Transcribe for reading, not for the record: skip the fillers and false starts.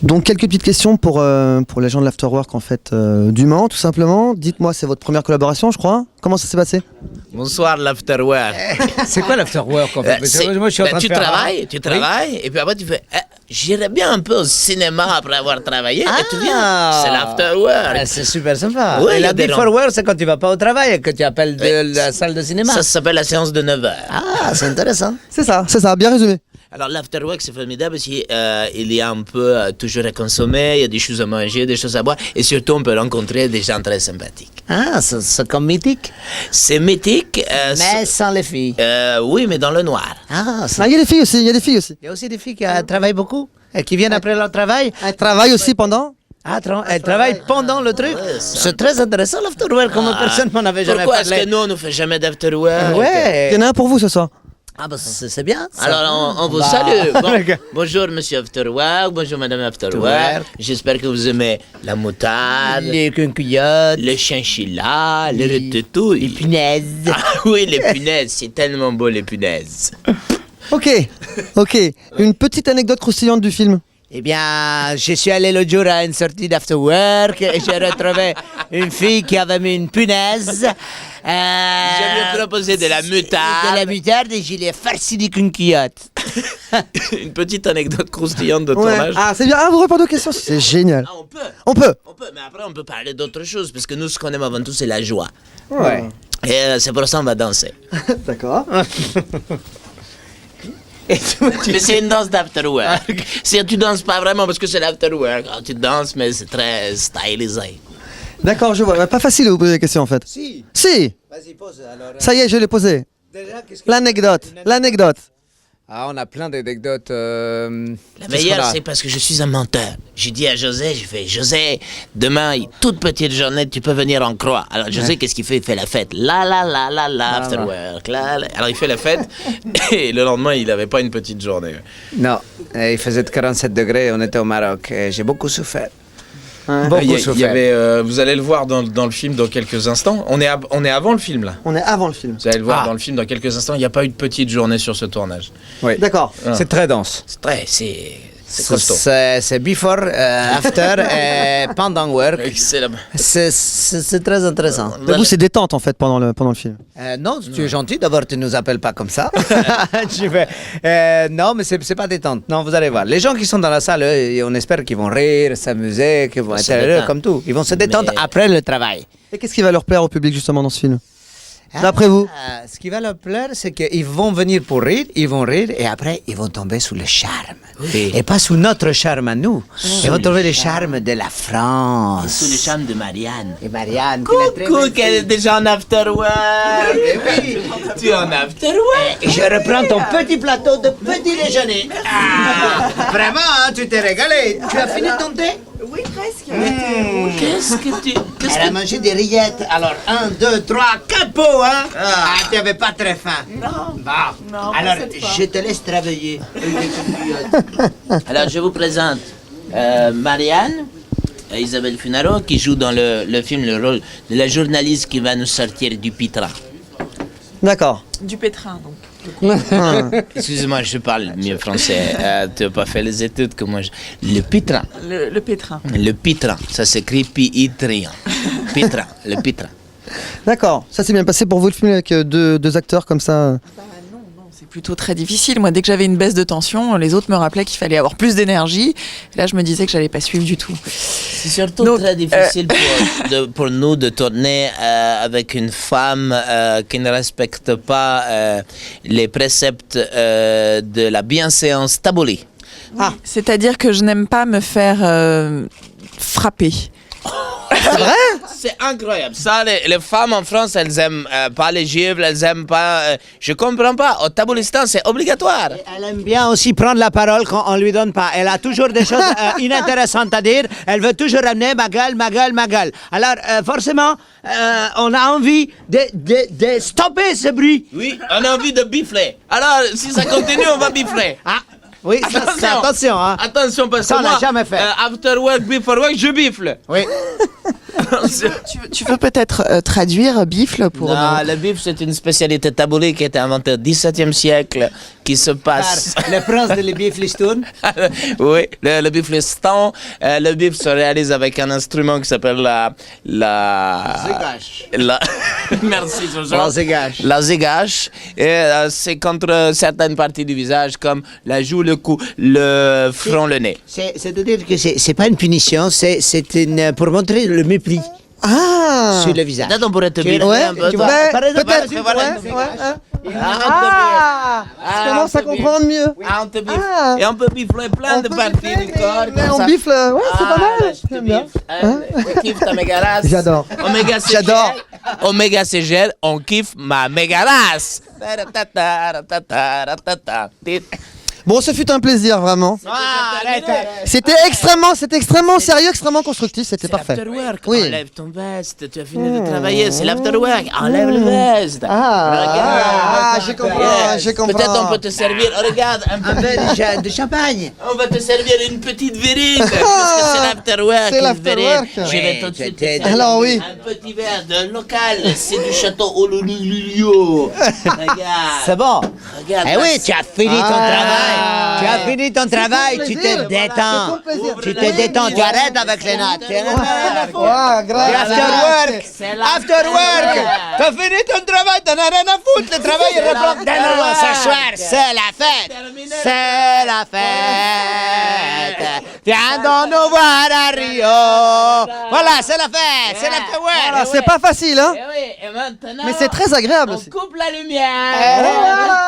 Donc quelques petites questions pour les gens de l'Afterwork en fait du Mans tout simplement. Dites-moi, c'est votre première collaboration je crois. Comment ça s'est passé? Bonsoir l'Afterwork. C'est quoi l'Afterwork en fait? Moi je suis en train de tu faire travailles et puis après tu fais j'irais bien un peu au cinéma après avoir travaillé et tu viens. C'est l'Afterwork. Ah, c'est super sympa. Oui, et la des Before Work, c'est quand tu vas pas au travail et que tu appelles la salle de cinéma. Ça s'appelle la séance de 9h. Ah, c'est intéressant. C'est ça, bien résumé. Alors l'Afterwork c'est formidable parce qu'il y a un peu toujours à consommer, il y a des choses à manger, des choses à boire et surtout on peut rencontrer des gens très sympathiques. Ah, c'est comme mythique. C'est mythique. Mais sans les filles. Oui, mais dans le noir. Ah, Il y a des filles aussi, Il y a aussi des filles qui travaillent beaucoup et qui viennent après leur travail. Elles travaillent aussi pendant. Ah, elles travaillent pendant le truc. C'est très intéressant l'Afterwork, comme personne m'en avait jamais Pourquoi parlé. est-ce que nous on ne fait jamais d'Afterwork? Ouais. Il y en a un pour vous ce soir. Ah bah c'est bien. Ça. Alors on vous salue. Bonjour monsieur Afterwork, bonjour madame Afterwork. J'espère que vous aimez la moutarde, les quenouillottes, le chinchilla, le ratatouille. Les punaises. Ah oui, les punaises, c'est tellement beau les punaises. Ok. Une petite anecdote croustillante du film. Eh bien, je suis allé l'autre jour à une sortie d'Afterwork et j'ai retrouvé une fille qui avait mis une punaise. Je lui ai proposé de la moutarde. De la moutarde et je l'ai farci des quenouillottes. Une petite anecdote croustillante de tournage. Ah, c'est bien. Ah, vous répondez aux questions, c'est génial. Ah, On peut, mais après on peut parler d'autre chose parce que nous ce qu'on aime avant tout c'est la joie. Ouais. Et c'est pour ça qu'on va danser. D'accord. Mais c'est une danse d'afterwork. Tu danses pas vraiment parce que c'est l'afterwork. Tu danses, mais c'est très stylisé. D'accord, je vois. Pas facile de vous poser des questions en fait. Si. Vas-y, pose alors. Ça y est, je l'ai posé. Déjà, L'anecdote. Ah, on a plein d'anecdotes. La meilleure, c'est parce que je suis un menteur. J'ai dit à José, José, demain, toute petite journée, tu peux venir en croix. Alors José, qu'est-ce qu'il fait? Il fait la fête. Afterwork. Alors il fait la fête et le lendemain, il n'avait pas une petite journée. Non, il faisait 47 degrés, on était au Maroc et j'ai beaucoup souffert. Vous allez le voir dans le film dans quelques instants. On est avant le film là. On est avant le film. Vous allez le voir dans le film dans quelques instants. Il n'y a pas eu de petite journée sur ce tournage. Oui. D'accord. C'est très dense. C'est costaud. C'est before, after et pendant work. Excellent. C'est très intéressant. Mais vous, c'est détente en fait pendant le film. Non, tu es gentil. D'abord, tu nous appelles pas comme ça. Non, mais c'est pas détente. Non, vous allez voir. Les gens qui sont dans la salle, on espère qu'ils vont rire, s'amuser, qu'ils vont être heureux comme tout. Ils vont se détendre après le travail. Et qu'est-ce qui va leur plaire au public justement dans ce film? D'après vous? Ce qui va leur plaire, c'est qu'ils vont venir pour rire, ils vont rire et après, ils vont tomber sous le charme. Oui. Et pas sous notre charme à nous. Ils vont trouver le charme de la France. Et sous le charme de Marianne. Et Marianne, Coucou, qu'elle est déjà en afterwork. Oui. Tu es en afterwork. Et je reprends ton petit plateau de petit déjeuner. Vraiment, hein, tu t'es régalé. Tu as fini ton thé? Oui, presque. Qu'est-ce que tu... Elle a mangé des rillettes. Alors, 1, 2, 3, 4 pots, hein? Tu n'avais pas très faim. Non. Bon. Non, Alors, pas cette fois. je te laisse travailler. Alors, je vous présente Marianne, Isabelle Funaro, qui joue dans le film le rôle de la journaliste qui va nous sortir du pitran. D'accord. Du pétrin, donc. Excusez-moi, je parle mieux français. Tu n'as pas fait les études que moi. Le pitran. Le pétrin. Le pitran, ça s'écrit P-I-Trian. Pitran, le pitran. D'accord. Ça s'est bien passé pour vous le film avec deux acteurs comme ça. Bah non, c'est plutôt très difficile. Moi, dès que j'avais une baisse de tension, les autres me rappelaient qu'il fallait avoir plus d'énergie. Là, je me disais que j'allais pas suivre du tout. C'est surtout très difficile pour nous de tourner avec une femme qui ne respecte pas les préceptes de la bienséance taboulée. Ah. C'est-à-dire que je n'aime pas me faire frapper. C'est vrai? C'est incroyable. Ça, les femmes en France, elles aiment pas les gifles, elles aiment pas... je comprends pas. Au Taboulistan, c'est obligatoire. Elle aime bien aussi prendre la parole quand on lui donne pas. Elle a toujours des choses inintéressantes à dire. Elle veut toujours amener ma gueule. Alors, forcément, on a envie de stopper ce bruit. Oui, on a envie de bifler. Alors, si ça continue, on va bifler. Ah, oui, attention, hein. Attention, parce Ça, que on l'a moi, jamais fait. After work, before work, je bifle. Oui. Tu veux peut-être traduire bifle pour Non, nous. le bif, c'est une spécialité taboulée qui a été inventée au XVIIe siècle, qui se passe... Le prince de Biflistoun. Oui, le bifliston. Le bif se réalise avec un instrument qui s'appelle la... Merci, Jojo. La zégache. La zégache. Et c'est contre certaines parties du visage, comme la joue, le cou, le front, le nez. C'est-à-dire que c'est pas une punition, c'est pour montrer le mépris Ah sur le visage. Peut-être on pourrait te Ouais, birer un peu. tu toi. vois, par exemple, peut-être. vas-y, voilà, Ouais, une ouais, zégache. ouais. Ah, Je commence à comprendre mieux. Ah, on te bifle. Ah. Et on peut bifler plein On de peut parties bifler, du corps. mais comme on ça. bifle, ouais, c'est pas Ah, mal. là, je te J'aime bien. bifle. Tu kiffes ta méga race. J'adore. Oméga CGL. J'adore. Oméga CGL, on kiffe ma méga race. Bon, ce fut un plaisir, vraiment. C'était extrêmement sérieux, extrêmement constructif, c'était C'est parfait. l'afterwork. Oui. Enlève ton veste, tu as fini de travailler. C'est l'afterwork. Enlève le veste. Ah, je comprends, Yeah. je comprends. Peut-être on peut te servir. Oh, regarde, un Un peu. verre de champagne. On va te servir une petite verrine. Parce que c'est l'afterwork. C'est une l'afterwork. verrine. Je vais tout de suite te Ouais, servir alors oui. un petit verre de local. C'est du château Ololulio. Regarde. C'est bon. Regarde. Eh oui, tu as fini ton travail. Tu as fini ton travail, ton tu plaisir. te détends. C'est ton plaisir. Tu te détends, tu arrêtes avec les notes. Tu en as rien à foutre. Ouais, grave. After work! C'est After work! T'as fini ton travail, t'en as rien à foutre! Le travail, il reprend. Non, ce soir, c'est la fête! C'est la fête! Viens donc nous voir à Rio! Voilà, c'est la fête! C'est l'after Voilà, work! c'est pas facile, hein. Eh oui, et maintenant, Mais c'est très agréable on aussi. coupe la lumière. Voilà.